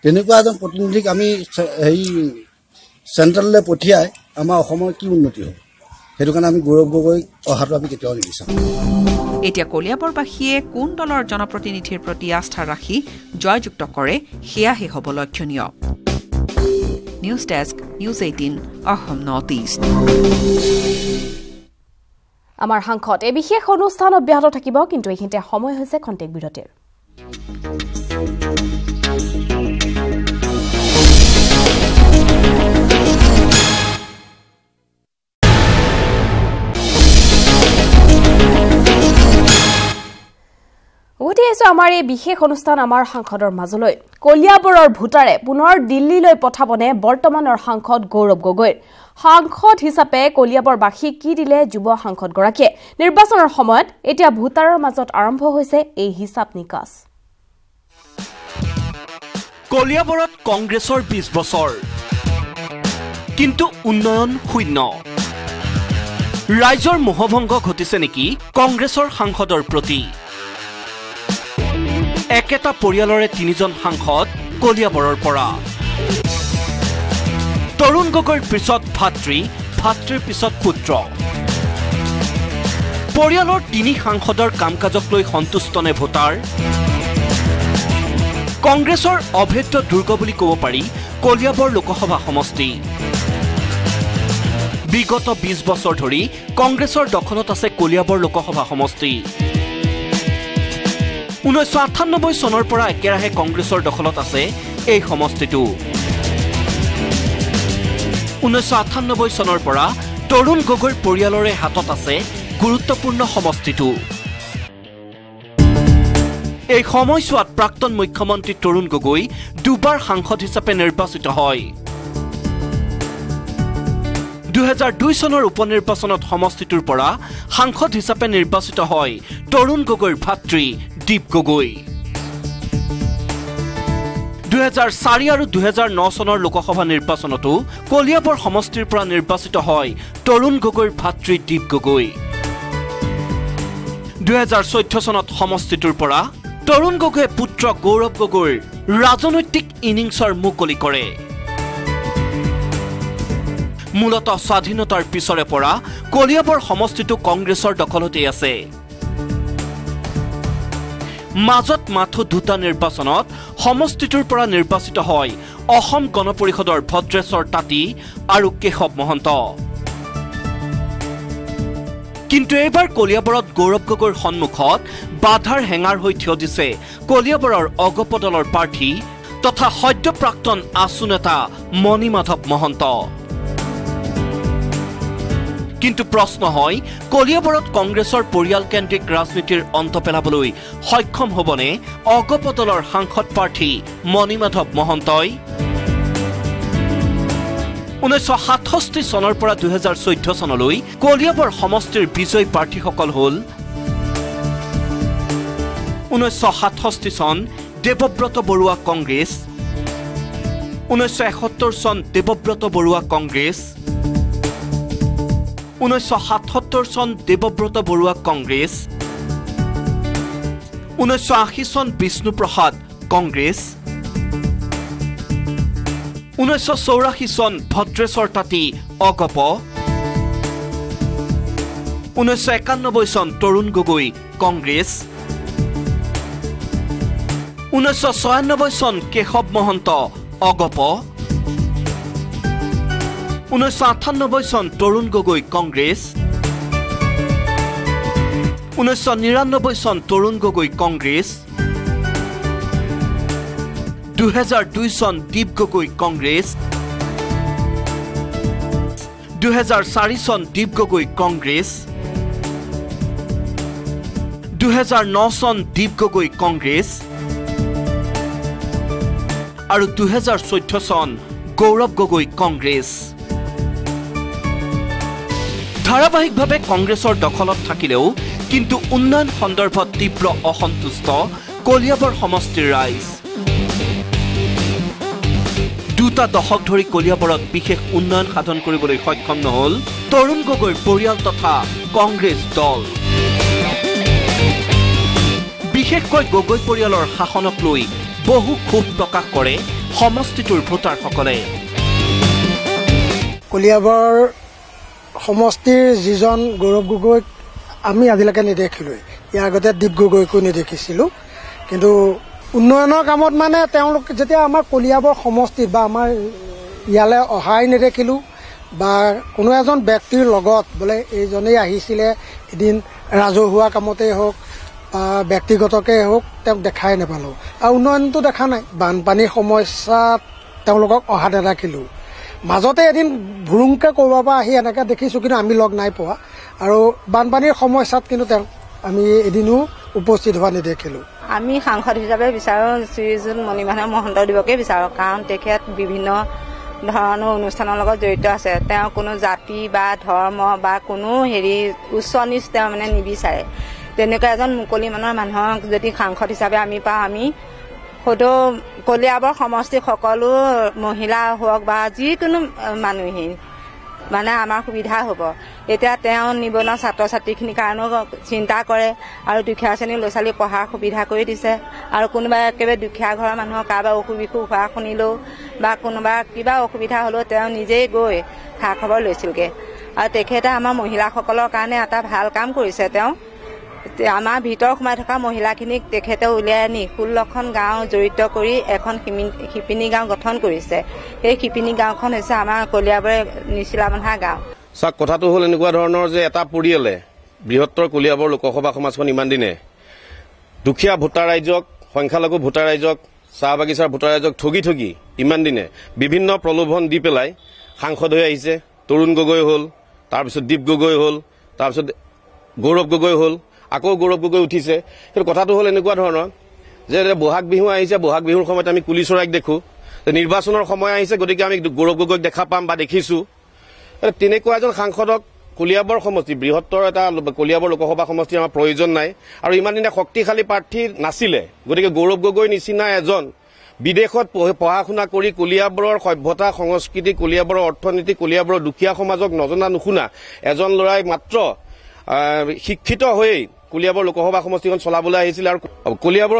তেনেকুৱা এজন প্ৰতিনিধিক আমি হেৰি চেণ্ট্ৰেললৈ পঠিয়াই আমাৰ অসমৰ কি উন্নতি হ'ব, সেইটো কাৰণে আমি গৌৰৱ গগৈ অহাটো আমি কেতিয়াও নিবিচাৰোঁ। এতিয়া কলিয়াবৰবাসীয়ে কোন দলৰ জনপ্ৰতিনিধিৰ প্ৰতি আস্থা ৰাখি জয়যুক্ত কৰে সেয়াহে হ'ব লক্ষণীয়। News desk, news 18 Assam north east. আমাৰ সাংসদ এই বিশেষ অনুষ্ঠান অব্যাহত থাকিব, কিন্তু এইখিনিতে সময় হৈছে খন্তেক বিৰতিৰ। উভতি আহিছো আমাৰ এই বিশেষ অনুষ্ঠান আমাৰ সাংসদৰ মাজলৈ। কলিয়াবৰৰ ভোটাৰে পুনৰ দিল্লীলৈ পঠাবনে বৰ্তমানৰ সাংসদ গৌৰৱ গগৈ? সাংসদ হিচাপে কলিয়াবৰবাসীক কি দিলে যুৱ সাংসদগৰাকীয়ে? নিৰ্বাচনৰ সময়ত এতিয়া ভোটাৰৰ মাজত আৰম্ভ হৈছে এই হিচাপ নিকাচ। কলিয়াবৰত কংগ্ৰেছৰ 20 বছৰ, কিন্তু উন্নয়ন শূন্য। ৰাইজৰ মোহভংগ ঘটিছে নেকি কংগ্ৰেছৰ সাংসদৰ প্ৰতি? একেটা পৰিয়ালৰে 3জন সাংসদ কলিয়াবৰৰ পৰা। তৰুণ গগৈৰ পিছত ভাতৃ, ভাতৃৰ পিছত পুত্ৰ। পৰিয়ালৰ 3 সাংসদৰ কাম কাজক লৈ সন্তুষ্ট নে ভোটাৰ? কংগ্ৰেছৰ অভেদ্য দুৰ্গ বুলি ক'ব পাৰি কলিয়াবৰ লোকসভা সমষ্টি। বিগত 20 বছৰ ধৰি কংগ্ৰেছৰ দখলত আছে কলিয়াবৰ লোকসভা সমষ্টি। 1998 চনৰ পৰা একেৰাহে কংগ্ৰেছৰ দখলত আছে এই সমষ্টিটো। 1998 চনৰ পৰা তৰুণ গগৈৰ পৰিয়ালৰে হাতত আছে গুৰুত্বপূৰ্ণ সমষ্টিটো। এই সময়ছোৱাত প্ৰাক্তন মুখ্যমন্ত্ৰী তৰুণ গগৈ দুবাৰ সাংসদ হিচাপে নিৰ্বাচিত হয়। 2002 চনৰ উপনিৰ্বাচনত সমষ্টিটোৰ পৰা সাংসদ হিচাপে নিৰ্বাচিত হয় তৰুণ গগৈৰ ভাতৃ দীপ গগৈ। 2004 আৰু 2009 চনৰ লোকসভা নিৰ্বাচনতো কলিয়াবৰ সমষ্টিৰ পৰা নিৰ্বাচিত হয় তৰুণ গগৈৰ ভাতৃ দীপ গগৈ। 2014 চনত সমষ্টিটোৰ পৰা তৰুণ গগৈয়ে পুত্ৰ গৌৰৱ গগৈৰ ৰাজনৈতিক ইনিংছৰ মুকলি কৰে। মূলতঃ স্বাধীনতাৰ পিছৰে পৰা কলিয়াবৰ সমষ্টিটো কংগ্ৰেছৰ দখলতেই আছে। মাজত মাথো 2টা নিৰ্বাচনত সমষ্টিটোৰ পৰা নিৰ্বাচিত হয় অসম গণ পৰিষদৰ ভদ্ৰেশ্বৰ তাঁতী আৰু কেশৱ মহন্ত। কিন্তু এইবাৰ কলিয়াবৰত গৌৰৱ গগৈৰ সন্মুখত বাধাৰ হেঙাৰ হৈ থিয় দিছে কলিয়াবৰৰ অগপ দলৰ প্ৰাৰ্থী তথা সদ্য প্ৰাক্তন আছু নেতা মণিমাধৱ মহন্ত। কিন্তু প্ৰশ্ন হয় কলিয়াবৰত কংগ্ৰেছৰ পৰিয়ালকেন্দ্ৰিক ৰাজনীতিৰ অন্ত পেলাবলৈ সক্ষম হ'বনে অগপ দলৰ সাংসদ প্ৰাৰ্থী মণিমাধৱ মহন্তই? 1967 চনৰ পৰা 2014 চনলৈ কলিয়াবৰ সমষ্টিৰ বিজয়ী প্ৰাৰ্থীসকল হ'ল 1967 চন দেৱব্ৰত বৰুৱা কংগ্ৰেছ, 1971 চন দেৱব্ৰত বৰুৱা কংগ্ৰেছ, 1977 চন দেৱব্ৰত বৰুৱা কংগ্ৰেছ, 1980 চন বিষ্ণুপ্ৰসাদ কংগ্ৰেছ, 1984 চন ভদ্ৰেশ্বৰ তাঁতী অগপ, 1991 চন তৰুণ গগৈ কংগ্ৰেছ, 1996 চন কেশৱ মহন্ত অগপ, 1998 চন তৰুণ গগৈ কংগ্ৰেছ, 1999 চন তৰুণ গগৈ কংগ্ৰেছ, 2002 চন দীপ গগৈ কংগ্ৰেছ, 2004 চন দীপ গগৈ কংগ্ৰেছ, 2009 চন দীপ গগৈ কংগ্ৰেছ আৰু 2014 চন গৌৰৱ গগৈ কংগ্ৰেছ। ধাৰাবাহিকভাৱে কংগ্ৰেছৰ দখলত থাকিলেও কিন্তু উন্নয়ন সন্দৰ্ভত তীব্ৰ অসন্তুষ্ট কলিয়াবৰ সমষ্টিৰ ৰাইজ। 2টা দশক ধৰি কলিয়াবৰত বিশেষ উন্নয়ন সাধন কৰিবলৈ সক্ষম নহল তৰুণ গগৈৰ পৰিয়াল তথা কংগ্ৰেছ দল। বিশেষকৈ গগৈ পৰিয়ালৰ শাসনক লৈ বহু ক্ষোভ প্ৰকাশ কৰে সমষ্টিটোৰ ভোটাৰসকলে। কলিয়াবৰ সমষ্টিৰ যিজন গৌৰৱ গগৈক আমি আজিলৈকে নেদেখিলোঁ। ইয়াৰ আগতে দীপ গগৈকো নেদেখিছিলোঁ। কিন্তু উন্নয়নৰ কামত মানে তেওঁলোক যেতিয়া আমাৰ কলিয়াবৰ সমষ্টিত বা আমাৰ ইয়ালৈ অহাই নেদেখিলোঁ বা কোনো এজন ব্যক্তিৰ লগত বোলে এইজনেই আহিছিলে এদিন ৰাজহুৱা কামতেই হওক বা ব্যক্তিগতকেই হওক তেওঁক দেখাই নাপালোঁ। আৰু উন্নয়নটো দেখা নাই। বানপানীৰ সমস্যাত তেওঁলোকক অহা নেদেখিলোঁ। মাজতে এদিন ভুৰুংকৈ ক'ৰবাৰ পৰা আহি এনেকৈ দেখিছোঁ, কিন্তু আমি লগ নাই পোৱা। আৰু বানপানীৰ সমস্যাত কিন্তু তেওঁক আমি এদিনো উপস্থিত হোৱা নেদেখিলোঁ। আমি সাংসদ হিচাপে বিচাৰোঁ শ্ৰীযুত মণিমাধৱ মহন্তদেৱকে বিচাৰোঁ, কাৰণ তেখেত বিভিন্ন ধৰণৰ অনুষ্ঠানৰ লগত জড়িত আছে। তেওঁ কোনো জাতি বা ধৰ্ম বা কোনো উচ্চ নিচ তেওঁ মানে নিবিচাৰে। তেনেকুৱা এজন মুকলি মনৰ মানুহক যদি সাংসদ হিচাপে আমি পাওঁ, আমি হয়তো কলিয়াবৰ সমষ্টিৰ সকলো মহিলা হওক বা যিকোনো মানুহেই মানে আমাৰ সুবিধা হ'ব। এতিয়া তেওঁ নিবনুৱা ছাত্ৰ ছাত্ৰীখিনিৰ কাৰণেও চিন্তা কৰে আৰু দুখীয়া শ্ৰেণীৰ ল'ৰা ছোৱালী পঢ়াৰ সুবিধা কৰি দিছে। আৰু কোনোবা একেবাৰে দুখীয়া ঘৰৰ মানুহৰ কাৰোবাৰ অসুখ বিসুখ হোৱা শুনিলেও বা কোনোবা কিবা অসুবিধা হ'লেও তেওঁ নিজেই গৈ খা খবৰ লৈছিলগৈ। আৰু তেখেতে আমাৰ মহিলাসকলৰ কাৰণে এটা ভাল কাম কৰিছে। তেওঁ আমাৰ ভিতৰত সোমাই থকা মহিলাখিনিক তেখেতে উলিয়াই আনি 16খন গাঁও জড়িত কৰি এখন শিপিনী গাঁও গঠন কৰিছে। সেই শিপিনী গাঁওখন হৈছে আমাৰ কলিয়াবৰৰ নিচিলাবন্ধা গাঁও। চাওক, কথাটো হ'ল এনেকুৱা ধৰণৰ যে এটা পৰিয়ালে বৃহত্তৰ কলিয়াবৰ লোকসভা সমাজখন ইমান দিনে দুখীয়া ভোটাৰ ৰাইজক, সংখ্যালঘু ভোটাৰ ৰাইজক, চাহ বাগিচাৰ ভোটাৰ ৰাইজক ঠগি ঠগি ইমান দিনে বিভিন্ন প্ৰলোভন দি পেলাই সাংসদ হৈ আহিছে। তৰুণ গগৈ হ'ল, তাৰপিছত দীপ গগৈ হ'ল, তাৰপিছত গৌৰৱ গগৈ হ'ল, আকৌ গৌৰৱ গগৈ উঠিছে। কিন্তু কথাটো হ'ল এনেকুৱা ধৰণৰ যে বহাগ বিহু আহিছে, বহাগ বিহুৰ সময়ত আমি কুলি চৰাইক দেখোঁ, নিৰ্বাচনৰ সময় আহিছে, গতিকে আমি গৌৰৱ গগৈক দেখা পাম বা দেখিছোঁ। তেনেকুৱা এজন সাংসদক কলিয়াবৰ সমষ্টি, বৃহত্তৰ এটা কলিয়াবৰ লোকসভা সমষ্টিৰ আমাৰ প্ৰয়োজন নাই। আৰু ইমান দিনে শক্তিশালী প্ৰাৰ্থী নাছিলে, গতিকে গৌৰৱ গগৈ নিচিনা এজন বিদেশত পঢ়া শুনা কৰি কলিয়াবৰৰ সভ্যতা সংস্কৃতি, কলিয়াবৰৰ অৰ্থনীতি, কলিয়াবৰৰ দুখীয়া সমাজক নজনা নুশুনা এজন ল'ৰাই মাত্ৰ শিক্ষিত হৈয়ে কলিয়াবৰ লোকসভা সমষ্টিখন চলাবলৈ আহিছিল। আৰু কলিয়াবৰ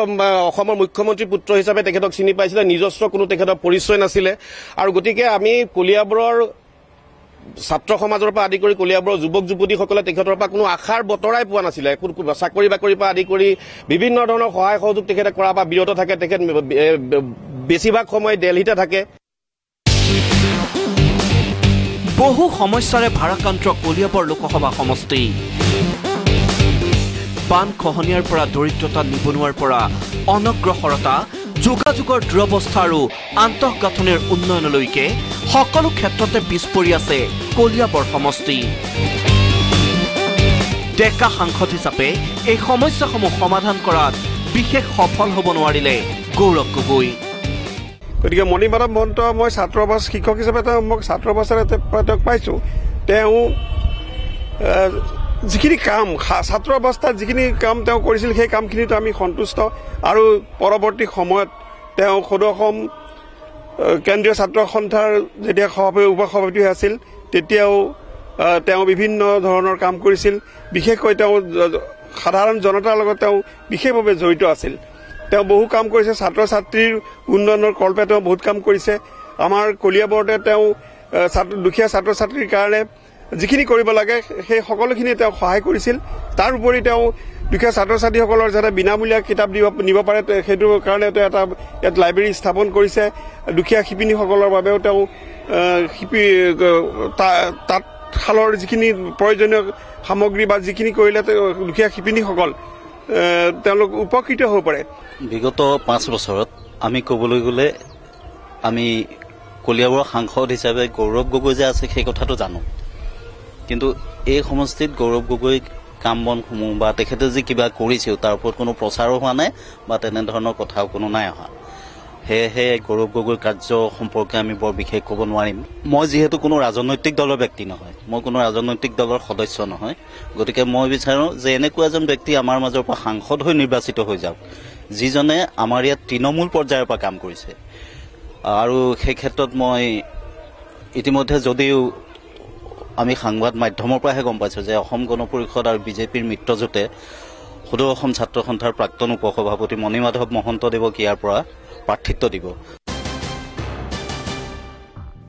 অসমৰ মুখ্যমন্ত্ৰীৰ পুত্ৰ হিচাপে তেখেতক চিনি পাইছিলে, নিজস্ব কোনো তেখেতৰ পৰিচয় নাছিলে। আৰু গতিকে আমি কলিয়াবৰৰ ছাত্ৰ সমাজৰ পৰা আদি কৰি কলিয়াবৰৰ যুৱক যুৱতীসকলে তেখেতৰ পৰা কোনো আশাৰ বতৰাই পোৱা নাছিলে। চাকৰি বাকৰিৰ পৰা আদি কৰি বিভিন্ন ধৰণৰ সহায় সহযোগ তেখেতে কৰাৰ পৰা বিৰত থাকে। তেখেত বেছিভাগ সময় দিল্লীতে থাকে। বহু সমস্যাৰে ভাৰাক্ৰান্ত কলিয়াবৰ লোকসভা সমষ্টি। বান খহনীয়াৰ পৰা দৰিদ্ৰতা, নিবনুৱাৰ পৰা অনগ্ৰসৰতা, যোগাযোগৰ দুৰৱস্থা আৰু আন্তঃগাঁথনিৰ উন্নয়নলৈকে সকলো ক্ষেত্ৰতে পিছ পৰি আছে কলিয়াবৰ সমষ্টি। ডেকা সাংসদ হিচাপে এই সমস্যাসমূহ সমাধান কৰাত বিশেষ সফল হ'ব নোৱাৰিলে গৌৰৱ গগৈ। গতিকে মণিমাধৱ মহন্ত, মই ছাত্ৰ অৱস্থা শিক্ষক হিচাপে মোক ছাত্ৰ অৱস্থাৰে তেওঁক পাইছোঁ। তেওঁ যিখিনি কাম ছাত্ৰ অৱস্থাত যিখিনি কাম তেওঁ কৰিছিল, সেই কামখিনিতো আমি সন্তুষ্ট। আৰু পৰৱৰ্তী সময়ত তেওঁ সদৌ অসম কেন্দ্ৰীয় ছাত্ৰ সন্থাৰ যেতিয়া উপসভাপতি হৈ আছিল, তেতিয়াও তেওঁ বিভিন্ন ধৰণৰ কাম কৰিছিল। বিশেষকৈ তেওঁ সাধাৰণ জনতাৰ লগত তেওঁ বিশেষভাৱে জড়িত আছিল। তেওঁ বহু কাম কৰিছে, ছাত্ৰ ছাত্ৰীৰ উন্নয়নৰ কল্পে তেওঁ বহুত কাম কৰিছে। আমাৰ কলিয়াবৰতে তেওঁ দুখীয়া ছাত্ৰ ছাত্ৰীৰ কাৰণে যিখিনি কৰিব লাগে সেই সকলোখিনি তেওঁ সহায় কৰিছিল। তাৰ উপৰি তেওঁ দুখীয়া ছাত্ৰ ছাত্ৰীসকলৰ যাতে বিনামূলীয়া কিতাপ নিব পাৰে সেইটোৰ কাৰণে তেওঁ এটা ইয়াত লাইব্ৰেৰী স্থাপন কৰিছে। দুখীয়া শিপিনীসকলৰ বাবেও তেওঁ তাঁতশালৰ যিখিনি প্ৰয়োজনীয় সামগ্ৰী বা যিখিনি কৰিলে দুখীয়া শিপিনীসকল তেওঁলোক উপকৃত হ'ব পাৰে। বিগত 5 বছৰত আমি ক'বলৈ গ'লে আমি কলিয়াবৰৰ সাংসদ হিচাপে গৌৰৱ গগৈ যে আছে সেই কথাটো জানো, কিন্তু এই সমষ্টিত গৌৰৱ গগৈ কাম বনসমূহ বা তেখেতে যে কিবা কৰিছিল তাৰ ওপৰত কোনো প্ৰচাৰো হোৱা নাই বা তেনেধৰণৰ কথাও কোনো নাই অহা। সেয়েহে গৌৰৱ গগৈৰ কাৰ্য সম্পৰ্কে আমি বৰ বিশেষ ক'ব নোৱাৰিম। মই যিহেতু কোনো ৰাজনৈতিক দলৰ ব্যক্তি নহয়, মই কোনো ৰাজনৈতিক দলৰ সদস্য নহয়, গতিকে মই বিচাৰোঁ যে এনেকুৱা এজন ব্যক্তি আমাৰ মাজৰ পৰা সাংসদ হৈ নিৰ্বাচিত হৈ যাওক, যিজনে আমাৰ ইয়াত তৃণমূল পৰ্যায়ৰ পৰা কাম কৰিছে। আৰু সেই ক্ষেত্ৰত মই ইতিমধ্যে যদিও আমি সংবাদ মাধ্যমৰ পৰাহে গম পাইছোঁ যে অসম গণ পৰিষদ আৰু বিজেপিৰ মিত্ৰজোঁটে সদৌ অসম ছাত্ৰ সন্থাৰ প্ৰাক্তন উপসভাপতি মণিমাধৱ মহন্তদেৱক ইয়াৰ পৰা প্ৰাৰ্থিত্ব দিব।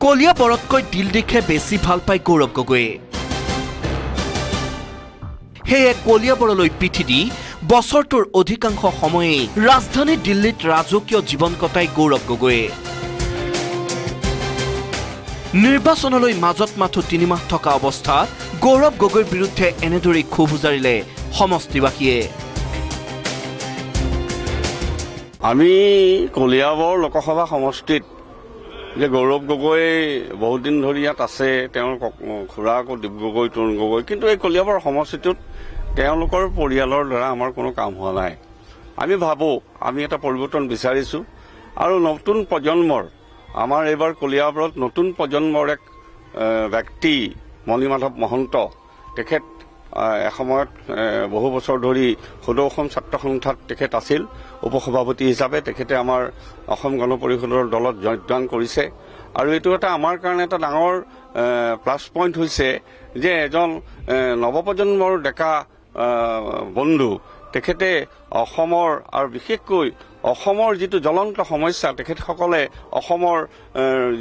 কলিয়াবৰতকৈ দিল্লীকহে বেছি ভাল পায় গৌৰৱ গগৈয়ে। সেয়ে কলিয়াবৰলৈ পিঠি দি বছৰটোৰ অধিকাংশ সময়েই ৰাজধানী দিল্লীত ৰাজকীয় জীৱন কটাই গৌৰৱ গগৈয়ে। নিৰ্বাচনলৈ মাজত মাথো 3 মাহ থকা অৱস্থাত গৌৰৱ গগৈৰ বিৰুদ্ধে এনেদৰেই ক্ষোভ উজাৰিলে সমষ্টিবাসীয়ে। আমি কলিয়াবৰ লোকসভা সমষ্টিত যে গৌৰৱ গগৈ বহুত দিন ধৰি ইয়াত আছে, তেওঁৰ খুৰা আকৌ দীপ গগৈ, তৰুণ গগৈ, কিন্তু এই কলিয়াবৰ সমষ্টিটোত তেওঁলোকৰ পৰিয়ালৰ দ্বাৰা আমাৰ কোনো কাম হোৱা নাই। আমি ভাবোঁ আমি এটা পৰিৱৰ্তন বিচাৰিছোঁ আৰু নতুন প্ৰজন্মৰ, আমাৰ এইবাৰ কলিয়াবৰত নতুন প্ৰজন্মৰ এক ব্যক্তি মণিমাধৱ মহন্ত, তেখেত এসময়ত বহু বছৰ ধৰি সদৌ অসম ছাত্ৰ সন্থাত তেখেত আছিল উপসভাপতি হিচাপে। তেখেতে আমাৰ অসম গণ পৰিষদৰ দলত যোগদান কৰিছে আৰু এইটো এটা আমাৰ কাৰণে এটা ডাঙৰ প্লাছ পইণ্ট হৈছে যে এজন নৱপ্ৰজন্মৰ ডেকা বন্ধু তেখেতে অসমৰ আৰু বিশেষকৈ অসমৰ যিটো জ্বলন্ত সমস্যা তেখেতসকলে অসমৰ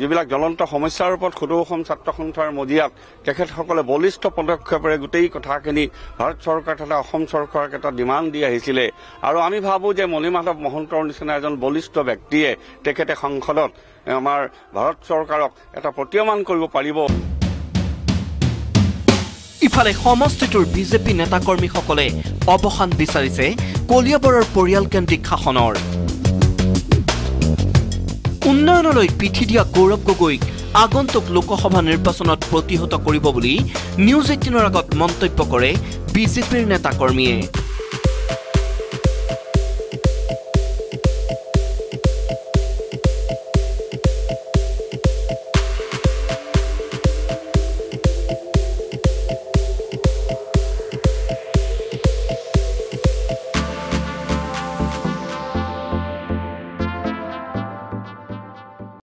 যিবিলাক জ্বলন্ত সমস্যাৰ ওপৰত সদৌ অসম ছাত্ৰ সন্থাৰ মজিয়াত তেখেতসকলে বলিষ্ঠ পদক্ষেপেৰে গোটেই কথাখিনি ভাৰত চৰকাৰ তথা অসম চৰকাৰক এটা ডিমাণ্ড দি আহিছিলে আৰু আমি ভাবোঁ যে মণিমাধৱ মহন্তৰ নিচিনা এজন বলিষ্ঠ ব্যক্তিয়ে তেখেতে সংসদত আমাৰ ভাৰত চৰকাৰক এটা প্ৰতীয়মান কৰিব পাৰিব। ইফালে সমষ্টিটোৰ বিজেপি নেতাকৰ্মীসকলে অৱসান বিচাৰিছে কলিয়াবৰৰ পৰিয়ালকেন্দ্ৰিক শাসনৰ। উন্নয়নলৈ পিঠি দিয়া গৌৰৱ গগৈক আগন্তুক লোকসভা নিৰ্বাচনত প্ৰতিহত কৰিব বুলি নিউজ 18ৰ আগত মন্তব্য কৰে বিজেপিৰ নেতাকৰ্মীয়ে।